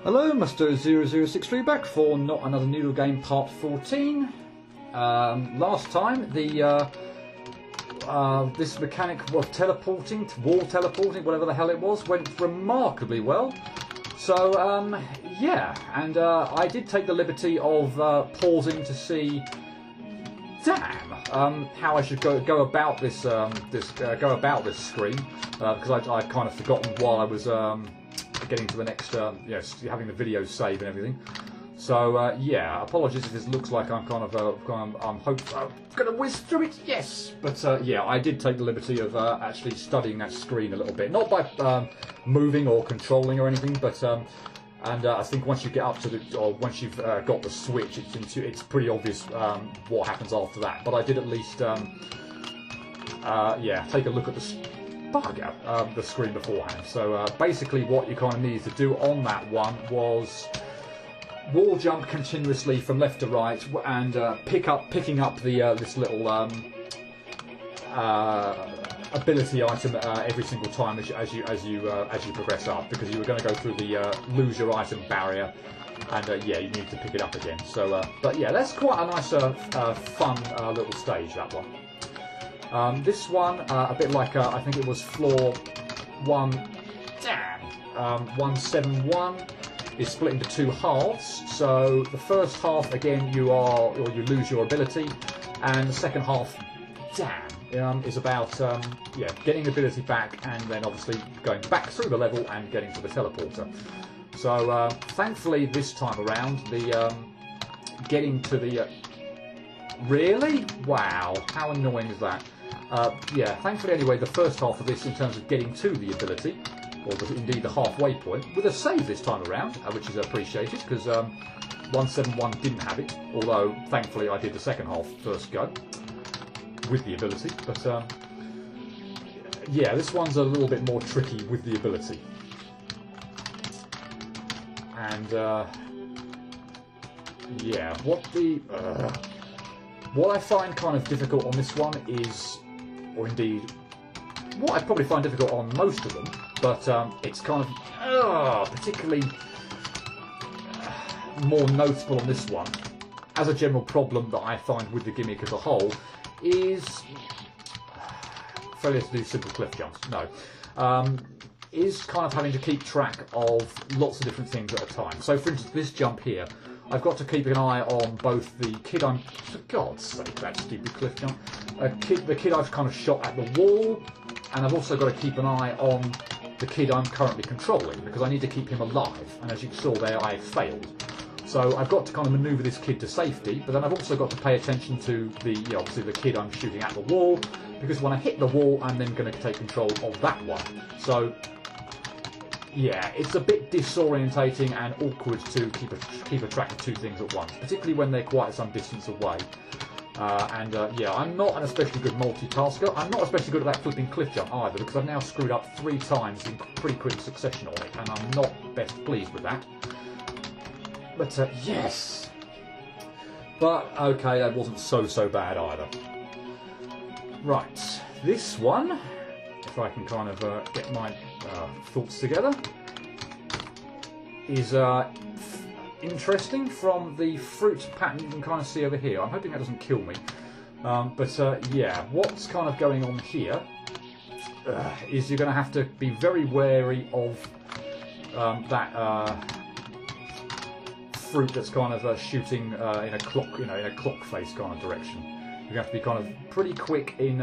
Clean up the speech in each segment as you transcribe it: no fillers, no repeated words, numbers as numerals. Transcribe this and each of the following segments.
Hello, Mr. 0063 back for Not Another Noodle Game Part 14. Last time, this mechanic of teleporting, wall teleporting, whatever the hell it was, went remarkably well. So, yeah, and I did take the liberty of pausing to see, how I should go about this screen, because I'd kind of forgotten while I was getting to the next, having the video save and everything. So yeah, apologies if this looks like I'm kind of I'm going to whiz through it. Yes, but yeah, I did take the liberty of actually studying that screen a little bit, not by moving or controlling or anything, but and I think once you get up to the, or once you've got the switch, it's pretty obvious what happens after that. But I did at least yeah, take a look at the screen beforehand. So basically what you kind of needed to do on that one was wall jump continuously from left to right and picking up the this little ability item every single time as you progress up, because you were going to go through the lose your item barrier, and yeah, you need to pick it up again. So but yeah, that's quite a nice fun little stage, that one. This one, a bit like I think it was floor 171, is split into two halves. So the first half, again, you lose your ability, and the second half, is about yeah, getting the ability back, and then obviously going back through the level and getting to the teleporter. So thankfully this time around, the getting to the really, wow, how annoying is that? Yeah, thankfully anyway, the first half of this in terms of getting to the ability, or indeed the halfway point, with a save this time around, which is appreciated, because 171 didn't have it, although thankfully I did the second half first go with the ability. But yeah, this one's a little bit more tricky with the ability. And yeah, what I find kind of difficult on this one is, or indeed, what I probably find difficult on most of them, but it's kind of particularly more noticeable on this one, as a general problem that I find with the gimmick as a whole, is failure to do simple cliff jumps. No. Is kind of having to keep track of lots of different things at a time. So for instance, this jump here, I've got to keep an eye on both the kid for God's sake, that stupid cliff jump, the kid I've kind of shot at the wall, and I've also got to keep an eye on the kid I'm currently controlling, because I need to keep him alive, and as you saw there, I failed. So I've got to kind of manoeuvre this kid to safety, but then I've also got to pay attention to the, obviously the kid I'm shooting at the wall, because when I hit the wall, I'm then going to take control of that one. So yeah, it's a bit disorientating and awkward to keep a track of two things at once, particularly when they're quite some distance away. Yeah, I'm not an especially good multitasker. I'm not especially good at that flipping cliff jump either, because I've now screwed up 3 times in pretty quick succession on it, and I'm not best pleased with that. But yes! But okay, that wasn't so bad either. Right, this one, if I can kind of get my thoughts together, is interesting from the fruit pattern you can kind of see over here. I'm hoping that doesn't kill me. But yeah, what's kind of going on here is you're going to have to be very wary of that fruit that's kind of shooting in a clock, in a clock face kind of direction. You have to be kind of pretty quick in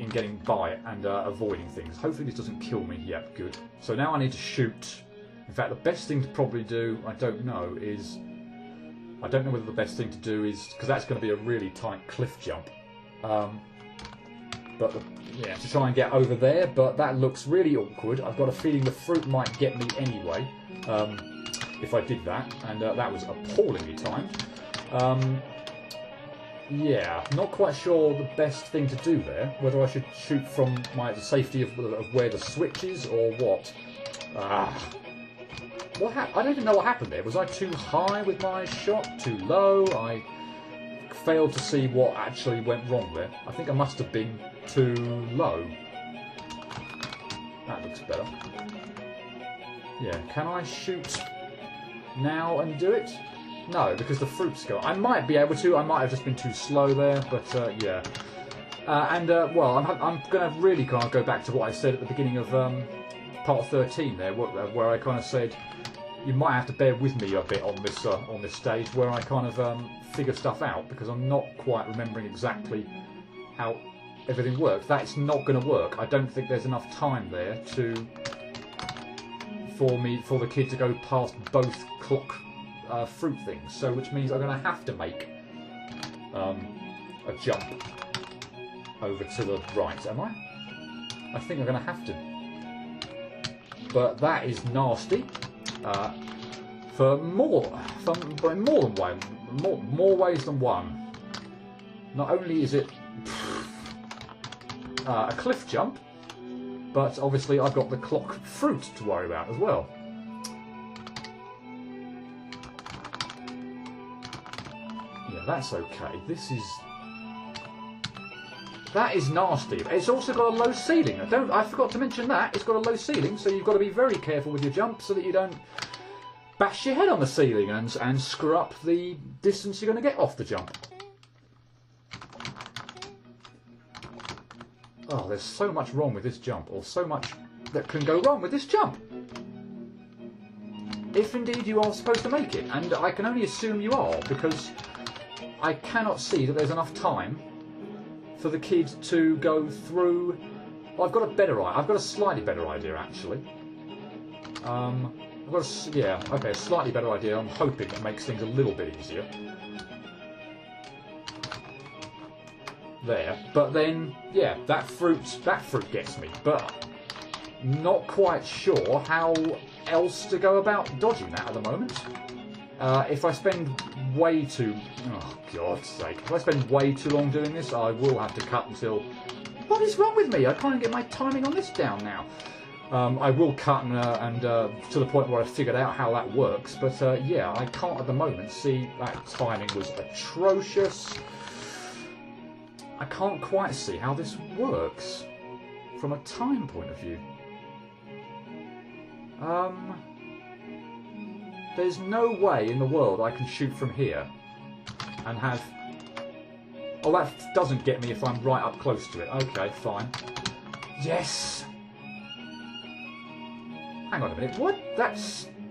getting by it and avoiding things. Hopefully this doesn't kill me. Yep, good. So now I need to shoot. In fact, the best thing to probably do, I don't know whether the best thing to do is, because that's going to be a really tight cliff jump. But yeah, to try and get over there, but that looks really awkward. I've got a feeling the fruit might get me anyway, if I did that, and that was appallingly timed. Yeah, not quite sure the best thing to do there. Whether I should shoot from the safety of where the switch is or what. I don't even know what happened there. Was I too high with my shot? Too low? I failed to see what actually went wrong there. I think I must have been too low. That looks better. Yeah, can I shoot now and do it? No, because the fruit's gone. I might be able to. I might have just been too slow there, but yeah. Well, I'm going to really kind of go back to what I said at the beginning of part 13 there, where I kind of said you might have to bear with me a bit on this stage, where I kind of figure stuff out, because I'm not quite remembering exactly how everything works. That's not going to work. I don't think there's enough time there for the kid to go past both clock fruit things. So, which means I'm going to have to make a jump over to the right. Am I? I think I'm going to have to. But that is nasty. For more than one. More ways than one. Not only is it a cliff jump, but obviously I've got the clock fruit to worry about as well. Yeah, that's okay. That is nasty. It's also got a low ceiling. I forgot to mention that. It's got a low ceiling, so you've got to be very careful with your jump so that you don't bash your head on the ceiling and screw up the distance you're going to get off the jump. Oh, there's so much wrong with this jump, or so much that can go wrong with this jump. If indeed you are supposed to make it, and I can only assume you are, because I cannot see that there's enough time for the kid to go through. Well, I've got a slightly better idea actually. A slightly better idea. I'm hoping it makes things a little bit easier. There, but then, yeah, that fruit gets me, but not quite sure how else to go about dodging that at the moment. If I spend way too, oh God's sake, if I spend way too long doing this, I will have to cut until, what is wrong with me? I can't get my timing on this down now. I will cut and to the point where I figured out how that works, but yeah, I can't at the moment see that timing was atrocious. I can't quite see how this works from a time point of view. There's no way in the world I can shoot from here and have... Oh, that doesn't get me if I'm right up close to it. Okay, fine. Yes! Hang on a minute, what?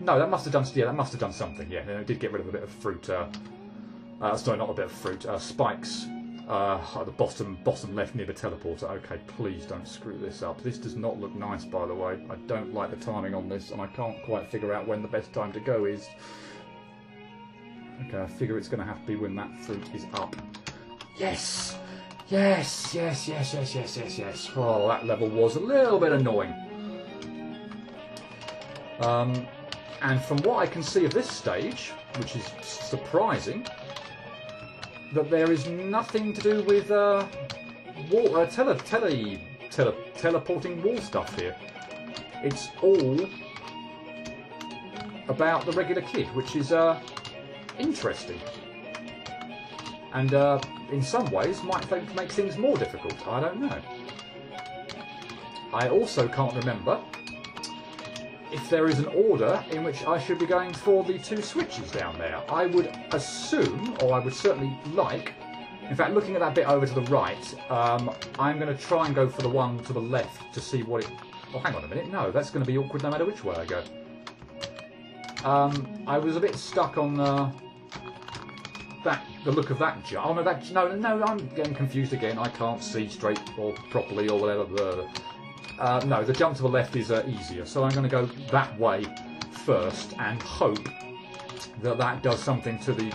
No, that must have done... Yeah, that must have done something, yeah. It did get rid of a bit of fruit. Sorry, not a bit of fruit. Spikes. At the bottom left near the teleporter. Okay, please don't screw this up. This does not look nice, by the way. I don't like the timing on this, and I can't quite figure out when the best time to go is. Okay, I figure it's going to have to be when that fruit is up. Yes! Yes, yes, yes, yes, yes, yes, yes. Oh, that level was a little bit annoying. And from what I can see of this stage, which is surprising, that there is nothing to do with teleporting wall stuff here. It's all about the regular kid, which is interesting. And in some ways might make things more difficult. I don't know. I also can't remember if there is an order in which I should be going for the two switches down there. I would assume, or I would certainly like, in fact, looking at that bit over to the right, I'm going to try and go for the one to the left to see what it... Oh, hang on a minute. No, that's going to be awkward no matter which way I go. I was a bit stuck on the look of that jump. Oh, no, I'm getting confused again. I can't see straight or properly or whatever. No, the jump to the left is easier, so I'm going to go that way first and hope that that does something to the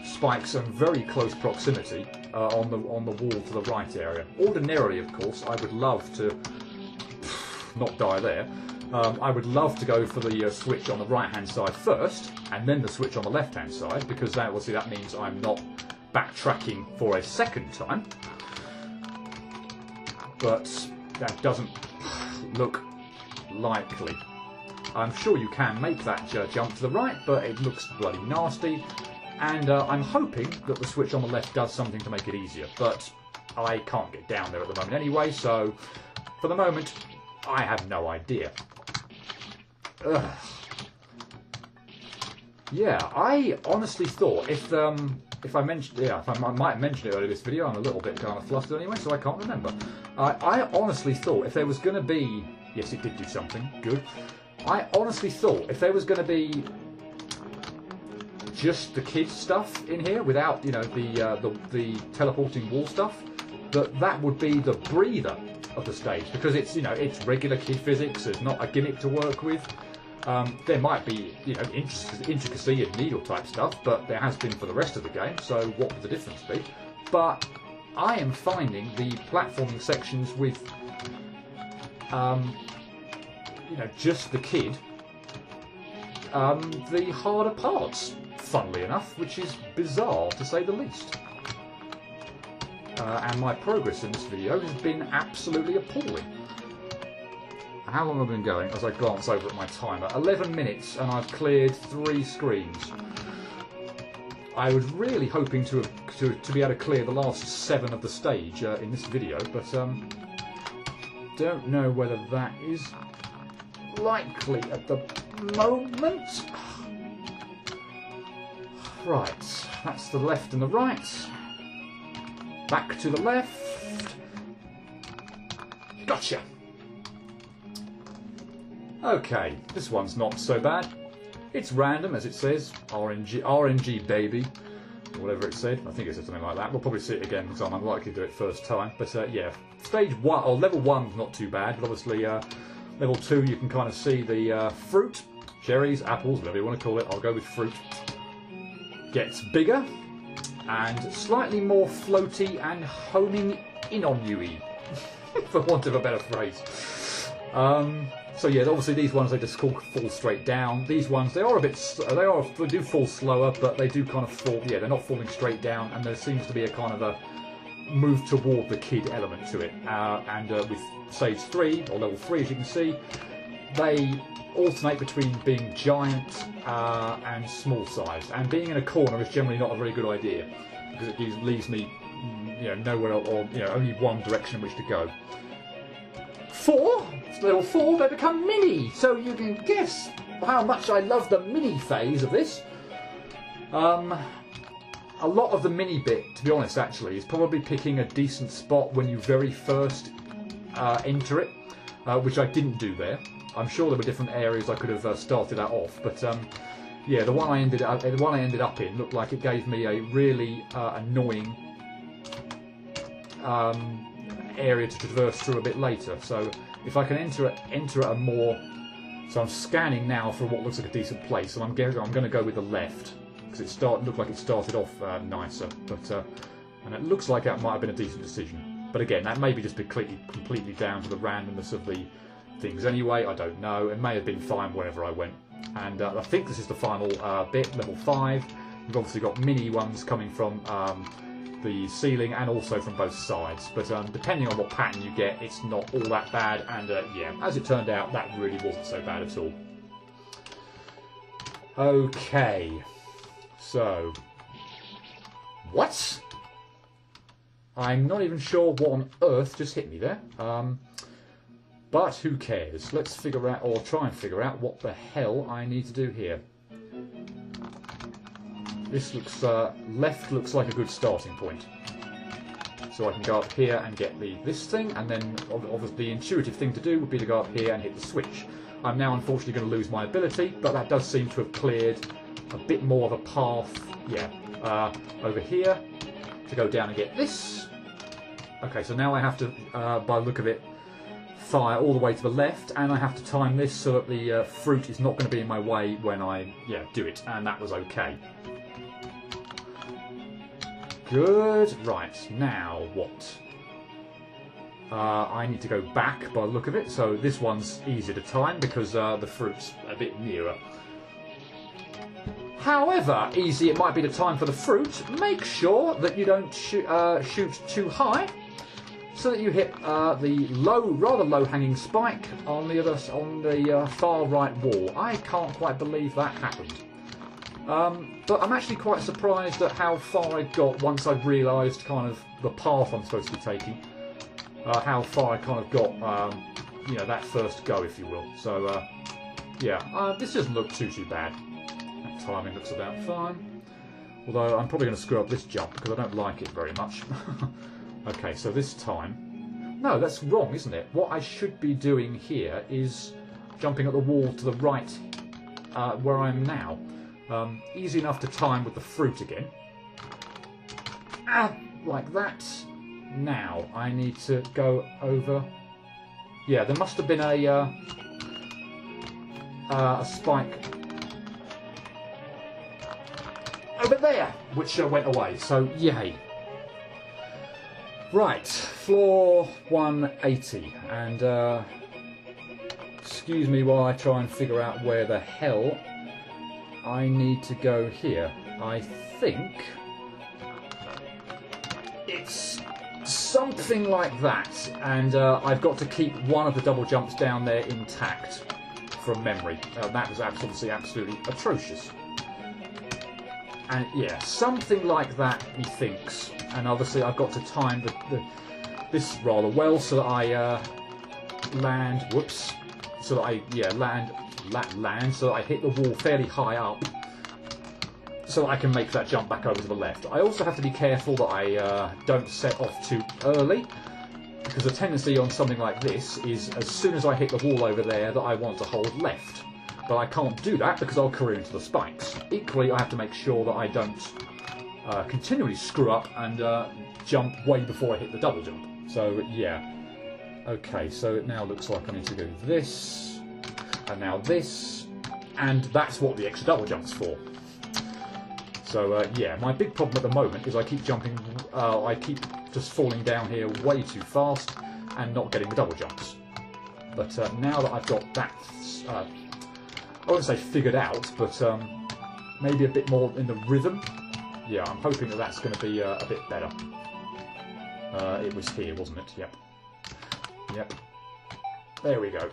spikes in very close proximity on the wall to the right area. Ordinarily, of course, I would love to not die there. I would love to go for the switch on the right-hand side first, and then the switch on the left-hand side, because that means I'm not backtracking for a second time. But that doesn't look likely. I'm sure you can make that jump to the right, but it looks bloody nasty. And I'm hoping that the switch on the left does something to make it easier. But I can't get down there at the moment anyway, so for the moment, I have no idea. Yeah, I honestly thought if I mentioned, if I might have mentioned it earlier in this video, I'm a little bit kind of flustered anyway, so I can't remember. I honestly thought if there was going to be, yes, it did do something good. I honestly thought if there was going to be just the kids stuff in here without, you know, the teleporting wall stuff, that would be the breather of the stage, because it's, you know, it's regular kid physics. There's not a gimmick to work with. There might be, you know, intricacy and needle type stuff, but there has been for the rest of the game, so what would the difference be? But I am finding the platforming sections with, you know, just the kid, the harder parts, funnily enough, which is bizarre to say the least. And my progress in this video has been absolutely appalling. How long have I been going as I glance over at my timer? 11 minutes, and I've cleared 3 screens. I was really hoping to be able to clear the last 7 of the stage in this video, but don't know whether that is likely at the moment. Right, that's the left and the right. Back to the left. Gotcha! Okay, this one's not so bad. It's random, as it says. RNG baby. Or whatever it said. I think it said something like that. We'll probably see it again because I'm unlikely to do it first time. But yeah, stage 1, or level 1's not too bad. But obviously, level 2 you can kind of see the fruit, cherries, apples, whatever you want to call it. I'll go with fruit. Gets bigger and slightly more floaty and homing in on you-y, for want of a better phrase. So yeah, obviously these ones they just fall straight down. These ones they do fall slower, but they do kind of fall. Yeah, they're not falling straight down, and there seems to be a kind of a move toward the kid element to it. And with stage 3 or level 3, as you can see, they alternate between being giant and small sized, and being in a corner is generally not a very good idea because it leaves me, you know, nowhere, or you know, only one direction in which to go. 4, level 4, they become mini, so you can guess how much I love the mini phase of this. A lot of the mini bit, to be honest, actually, is probably picking a decent spot when you very first enter it, which I didn't do there. I'm sure there were different areas I could have started that off, but yeah, the one I ended up in looked like it gave me a really annoying area to traverse through a bit later. So if I can enter at a more, so I'm scanning now for what looks like a decent place, and I'm going to go with the left because it looked like it started off nicer, but and it looks like that might have been a decent decision. But again, that may be just completely down to the randomness of the things anyway, I don't know. It may have been fine wherever I went. And I think this is the final bit, level 5. You've obviously got mini ones coming from the ceiling and also from both sides. But depending on what pattern you get, it's not all that bad. And yeah, as it turned out, that really wasn't so bad at all. Okay. So. What? I'm not even sure what on earth just hit me there. But who cares? Let's figure out, or try and figure out, what the hell I need to do here. This looks, left looks like a good starting point. So I can go up here and get this thing, and then obviously the intuitive thing to do would be to go up here and hit the switch. I'm now unfortunately going to lose my ability, but that does seem to have cleared a bit more of a path, yeah, over here to go down and get this. Okay, so now I have to, by the look of it, fire all the way to the left, and I have to time this so that the fruit is not going to be in my way when I do it, and that was okay. Good. Right, now what? I need to go back by the look of it, so this one's easier to time because the fruit's a bit nearer. However easy it might be to time for the fruit, make sure that you don't shoot too high, so that you hit the rather low-hanging spike on the far right wall. I can't quite believe that happened. But I'm actually quite surprised at how far I got once I'd realised kind of the path I'm supposed to be taking. How far I kind of got, you know, that first go, if you will. So yeah, this doesn't look too bad. That timing looks about fine. Although I'm probably going to screw up this jump because I don't like it very much. Okay, so this time... No, that's wrong, isn't it? What I should be doing here is jumping at the wall to the right where I am now. Easy enough to time with the fruit again. Like that. Now, I need to go over... Yeah, there must have been a spike over there, which went away, so yay. Right, floor 180, and excuse me while I try and figure out where the hell I need to go here. I think it's something like that, and I've got to keep one of the double jumps down there intact from memory. That was obviously absolutely atrocious. And yeah, something like that, he thinks. And obviously I've got to time this rather well so that I land, whoops, so that I, yeah, land, so that I hit the wall fairly high up, so that I can make that jump back over to the left. I also have to be careful that I don't set off too early, because the tendency on something like this is as soon as I hit the wall over there that I want to hold left. But I can't do that because I'll career into the spikes. Equally, I have to make sure that I don't continually screw up and jump way before I hit the double jump. So, yeah. Okay, so it now looks like I need to go this, and now this, and that's what the extra double jump's for. So, yeah, my big problem at the moment is I keep jumping, I keep just falling down here way too fast and not getting the double jumps. But now that I've got that... I won't say figured out, but maybe a bit more in the rhythm. Yeah, I'm hoping that that's going to be a bit better. It was here, wasn't it? Yep. Yep. There we go.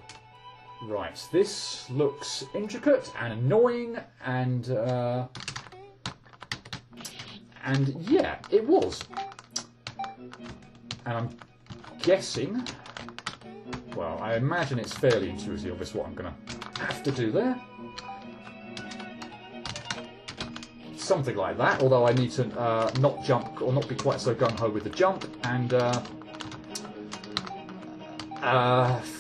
Right, this looks intricate and annoying, and yeah, it was. And I'm guessing... Well, I imagine it's fairly intuitive, obvious what I'm going to have to do there. Something like that, although I need to not jump, or not be quite so gung-ho with the jump, and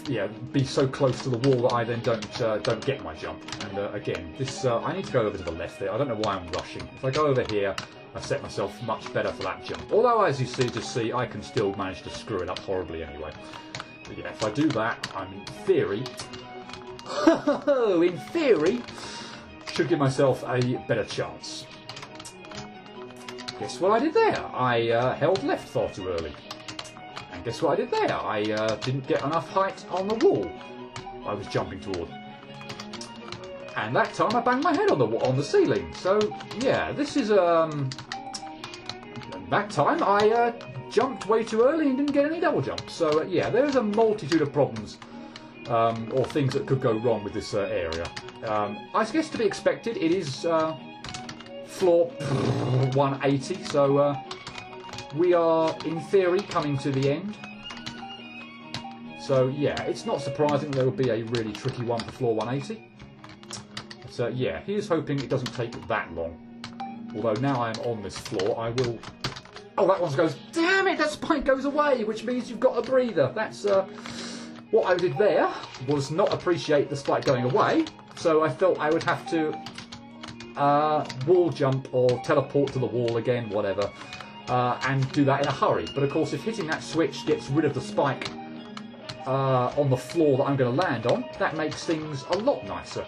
yeah, be so close to the wall that I then don't get my jump. And again, this I need to go over to the left there. I don't know why I'm rushing. If I go over here, I set myself much better for that jump. Although, as you see, I can still manage to screw it up horribly anyway. But yeah, if I do that, I'm in theory, in theory, should give myself a better chance. Guess what I did there? I held left far too early. And guess what I did there? I didn't get enough height on the wall I was jumping toward. And that time I banged my head on the ceiling. So yeah, this is that time I jumped way too early and didn't get any double jumps. So yeah, there's a multitude of problems or things that could go wrong with this area. I guess to be expected. It is floor 180, so we are in theory coming to the end. So yeah, it's not surprising there will be a really tricky one for floor 180. So yeah, here's hoping it doesn't take that long. Although now I'm on this floor, I will... Oh, that one goes... Damn it, that spike goes away, which means you've got a breather. That's... What I did there was not appreciate the spike going away, so I felt I would have to wall jump or teleport to the wall again, whatever, and do that in a hurry. But of course, if hitting that switch gets rid of the spike on the floor that I'm going to land on, that makes things a lot nicer.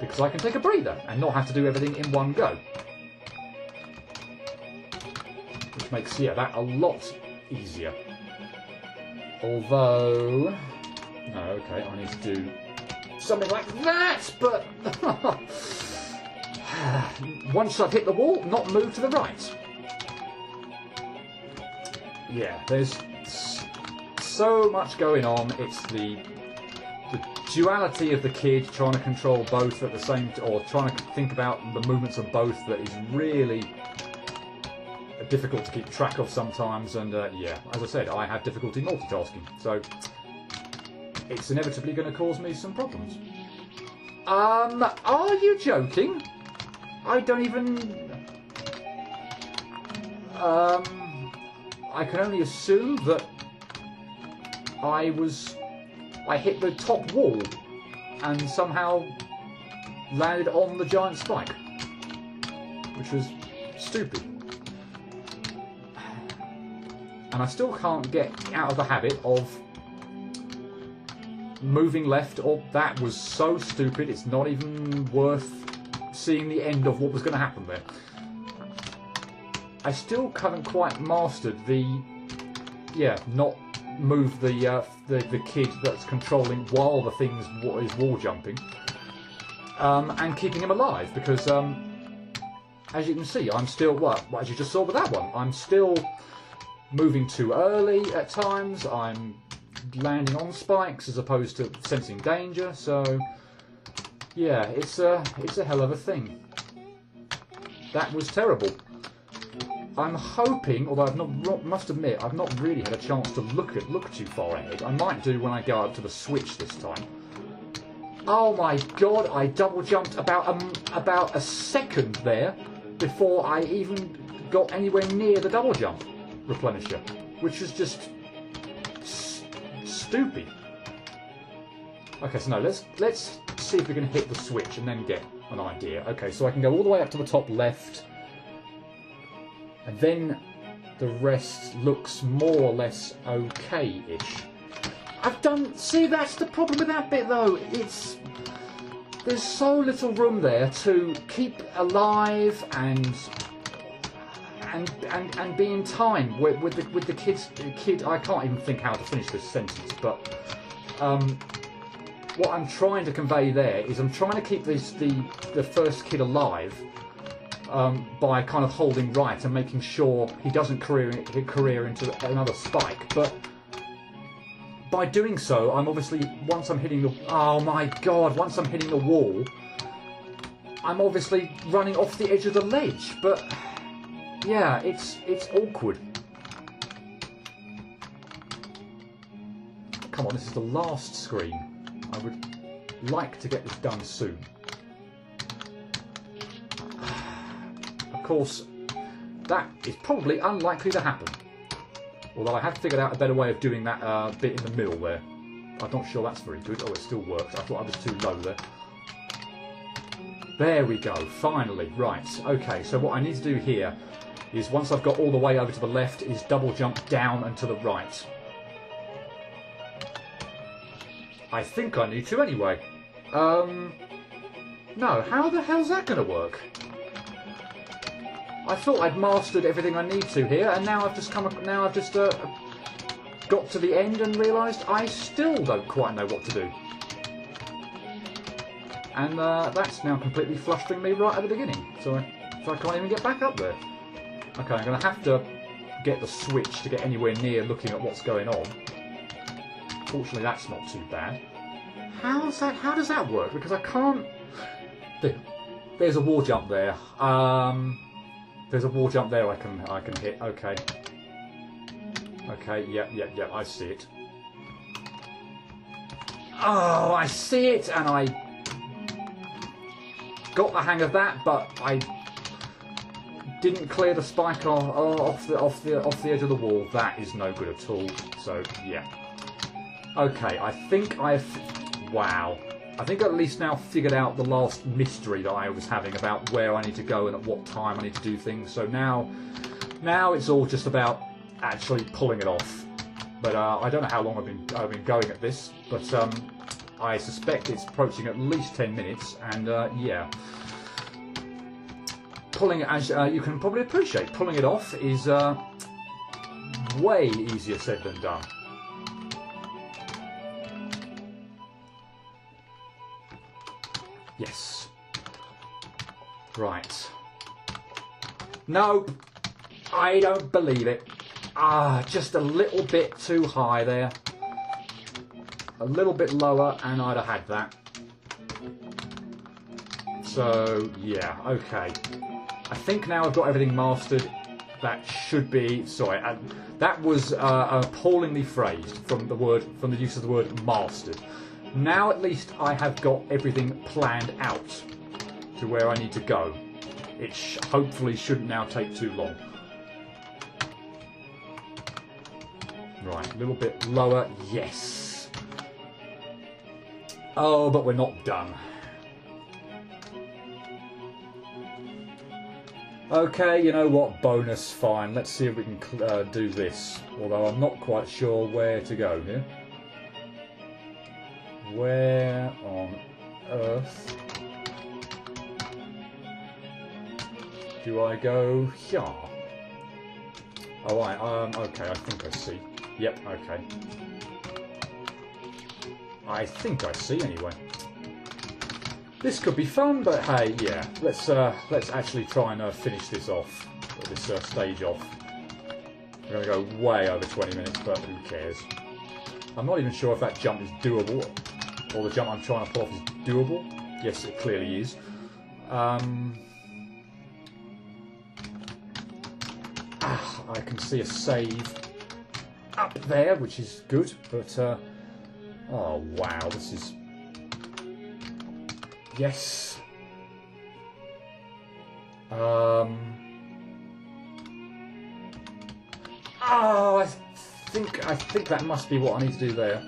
Because I can take a breather and not have to do everything in one go. Which makes, yeah, that a lot easier. Although... No, okay, I need to do something like that, but... Once I've hit the wall, not move to the right. Yeah, there's so much going on. It's the duality of the kid trying to control both at the same time, or trying to think about the movements of both, that is really difficult to keep track of sometimes. And yeah, as I said, I have difficulty multitasking, so it's inevitably going to cause me some problems. Are you joking? I don't even... I can only assume that I hit the top wall and somehow landed on the giant spike, which was stupid. And I still can't get out of the habit of moving left. Or that was so stupid, it's not even worth seeing the end of what was going to happen there. I still haven't quite mastered the, not move the kid that's controlling while the thing is wall jumping, and keeping him alive, because as you can see, I'm still, well, as you just saw with that one, I'm still moving too early at times. I'm landing on spikes as opposed to sensing danger. So yeah, it's a hell of a thing. That was terrible. I'm hoping, although must admit I've not really had a chance to look too far ahead. I might do when I go up to the switch this time. Oh my god! I double jumped about a second there before I even got anywhere near the double jump replenisher, which was just stupid. Okay, so no, let's see if we can hit the switch and then get an idea. Okay, so I can go all the way up to the top left. And then the rest looks more or less okay-ish. See, that's the problem with that bit though. There's so little room there to keep alive and be in time with the kid. I can't even think how to finish this sentence, but what I'm trying to convey there is I'm trying to keep the first kid alive. By kind of holding right and making sure he doesn't career into another spike, but by doing so, I'm obviously once I'm hitting the wall, I'm obviously running off the edge of the ledge. But yeah, it's awkward. Come on, this is the last screen. I would like to get this done soon. Of course, that is probably unlikely to happen. Although I have figured out a better way of doing that bit in the middle there. I'm not sure that's very good. Oh, it still works. I thought I was too low there. There we go. Finally. Right. Okay, so what I need to do here is, once I've got all the way over to the left, is double jump down and to the right. I think I need to anyway. No. How the hell's that going to work? I thought I'd mastered everything I need to here, and now I've just got to the end and realised I still don't quite know what to do. And that's now completely flustering me right at the beginning, so I can't even get back up there. Okay, I'm going to have to get the switch to get anywhere near looking at what's going on. Fortunately, that's not too bad. How does that work? Because I can't... There's a wall jump there. There's a wall jump there I can hit. Okay. Okay, yep, I see it. Oh, I see it, and I got the hang of that, but I didn't clear the spike off the edge of the wall. That is no good at all. So yeah. Okay, I think wow. I think I at least now figured out the last mystery that I was having about where I need to go and at what time I need to do things. So now it's all just about actually pulling it off. But I don't know how long I've been going at this, but I suspect it's approaching at least 10 minutes. And yeah, pulling it, as you can probably appreciate, pulling it off is way easier said than done. Yes. Right. Nope. I don't believe it. Just a little bit too high there. A little bit lower and I'd have had that. So, yeah, okay. I think now I've got everything mastered. That should be... Sorry, that was appallingly phrased from the use of the word mastered. Now at least I have got everything planned out to where I need to go. It hopefully shouldn't now take too long. Right, a little bit lower. Yes. Oh, but we're not done. Okay, you know what? Bonus, fine. Let's see if we can do this. Although I'm not quite sure where to go here. Where on earth do I go here? Oh, okay, I think I see. Yep, okay. I think I see anyway. This could be fun, but hey, yeah, let's actually try and finish this off, or this stage off. We're going to go way over 20 minutes, but who cares? I'm not even sure if that jump is doable, or the jump I'm trying to pull off is doable. Yes, it clearly is. I can see a save up there, which is good, but oh wow, this is... Yes. Oh, I think that must be what I need to do there.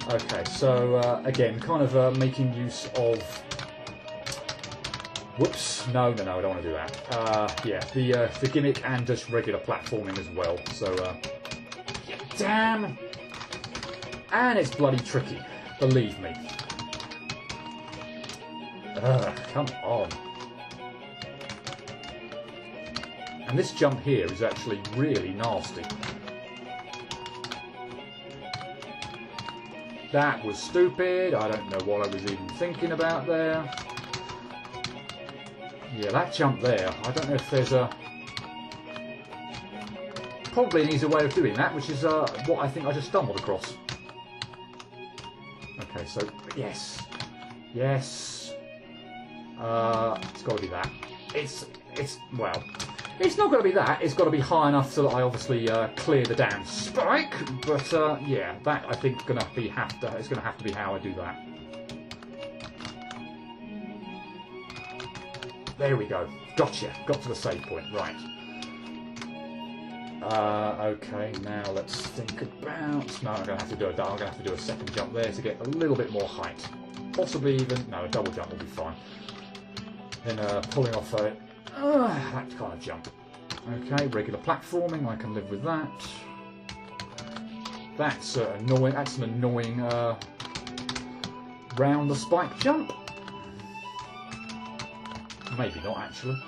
Okay, so again, kind of making use of... Whoops! No, I don't want to do that. Yeah, the gimmick and just regular platforming as well. So, damn! And it's bloody tricky, believe me. Come on. And this jump here is actually really nasty. That was stupid. I don't know what I was even thinking about there. Yeah, that jump there, I don't know if there's a... Probably an easier way of doing that, which is what I think I just stumbled across. Okay, so, yes. Yes. It's got to be that. Well, it's not going to be that. It's got to be high enough so that I obviously clear the damn spike. But yeah, that I think is going to have to be how I do that. There we go. Gotcha. Got to the save point. Right. Okay. Now let's think about. No, I'm going to have to do a second jump there to get a little bit more height. Possibly even a double jump will be fine. Then pulling off that kind of jump. Okay, regular platforming, I can live with that. That's annoying. That's an annoying round the spike jump. Maybe not actually.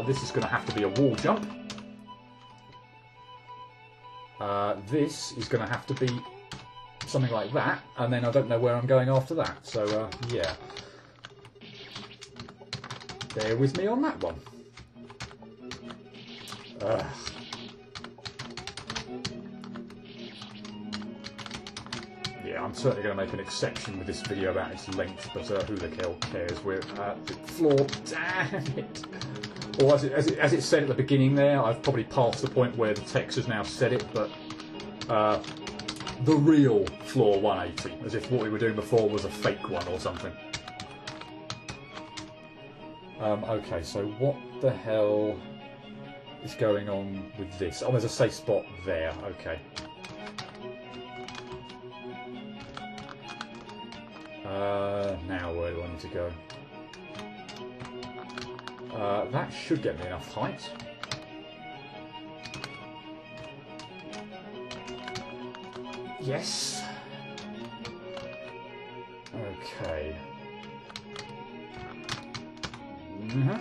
This is going to have to be a wall jump. This is going to have to be something like that, and then I don't know where I'm going after that. So yeah. Bear with me on that one. Yeah, I'm certainly going to make an exception with this video about its length, but who the hell cares? We're at the floor. Damn it! Or as it said at the beginning there, I've probably passed the point where the text has now said it, but the real floor 180, as if what we were doing before was a fake one or something. Okay, so what the hell is going on with this? Oh, there's a safe spot there. Okay. Now where do I need to go? That should get me enough height. Yes. Okay.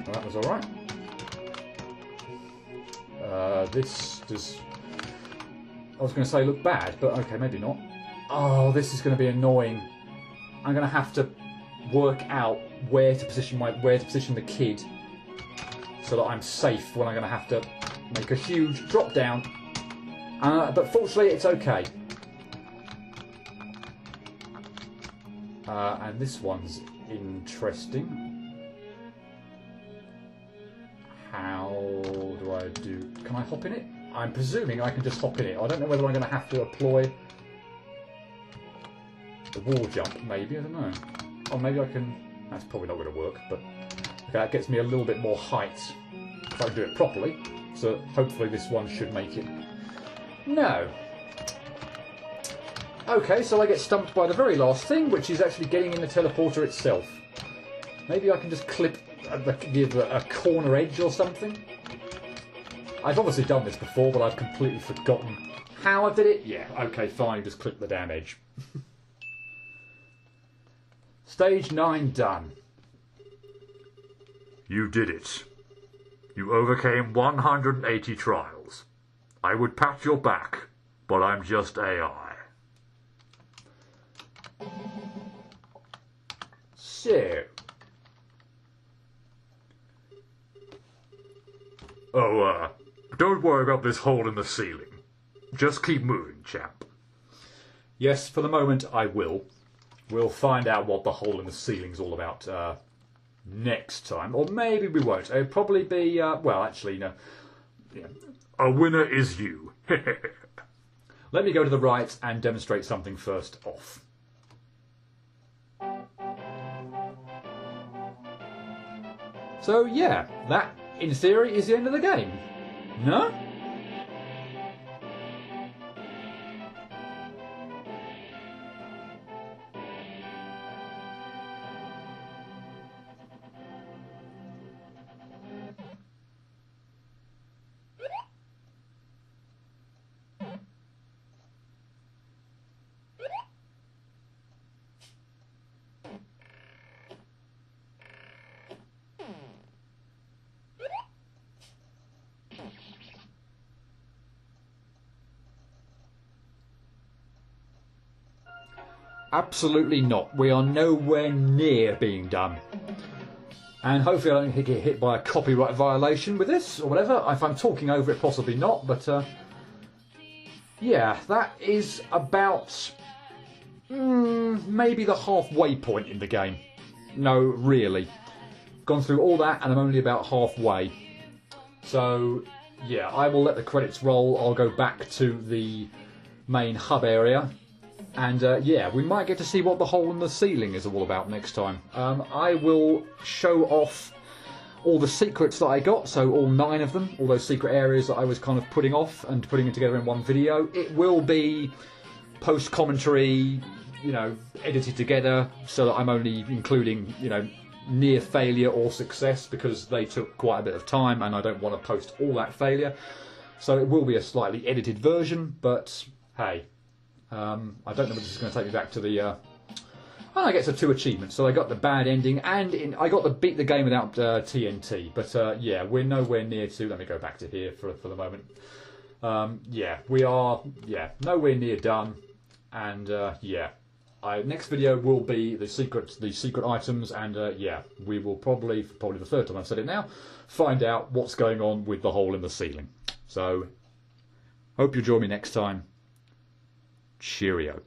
That was alright. This does... I was going to say look bad, but okay, maybe not. Oh, this is going to be annoying. I'm going to have to work out where to position the kid so that I'm safe when I'm going to have to make a huge drop down. But fortunately, it's okay. And this one's interesting. How do I do... Can I hop in it? I'm presuming I can just hop in it. I don't know whether I'm going to have to the wall jump, maybe, I don't know. Or maybe I can... That's probably not going to work, but... Okay, that gets me a little bit more height if I can do it properly. So hopefully this one should make it. No. Okay, so I get stumped by the very last thing, which is actually getting in the teleporter itself. Maybe I can just clip a corner edge or something. I've obviously done this before, but I've completely forgotten how I did it. Yeah, okay, fine, just clip the damn edge. Stage 9 done. You did it. You overcame 180 trials. I would pat your back, but I'm just AI. So... Oh, don't worry about this hole in the ceiling. Just keep moving, chap. Yes, for the moment I will. We'll find out what the hole in the ceiling's all about next time. Or maybe we won't. It'll probably be, well, actually, no. Yeah. A winner is you. Let me go to the right and demonstrate something first off. So, yeah, that, in theory, is the end of the game. No? Absolutely not. We are nowhere near being done. And hopefully I don't get hit by a copyright violation with this, or whatever. If I'm talking over it, possibly not, but yeah, that is about maybe the halfway point in the game. No, really. Gone through all that and I'm only about halfway. So, yeah, I will let the credits roll. I'll go back to the main hub area. And yeah, we might get to see what the hole in the ceiling is all about next time. I will show off all the secrets that I got, so all 9 of them, all those secret areas that I was kind of putting off and putting it together in one video. It will be post-commentary, you know, edited together, so that I'm only including, you know, near failure or success, because they took quite a bit of time and I don't want to post all that failure. So it will be a slightly edited version, but hey. I don't know if this is going to take me back to the... I get to 2 achievements. So I got the bad ending and I got to beat the game without TNT. But yeah, we're nowhere near to... Let me go back to here for the moment. Yeah, we are nowhere near done. And yeah, next video will be the secret items. And yeah, we will probably the 3rd time I've said it now, find out what's going on with the hole in the ceiling. So, hope you join me next time. Cheerio.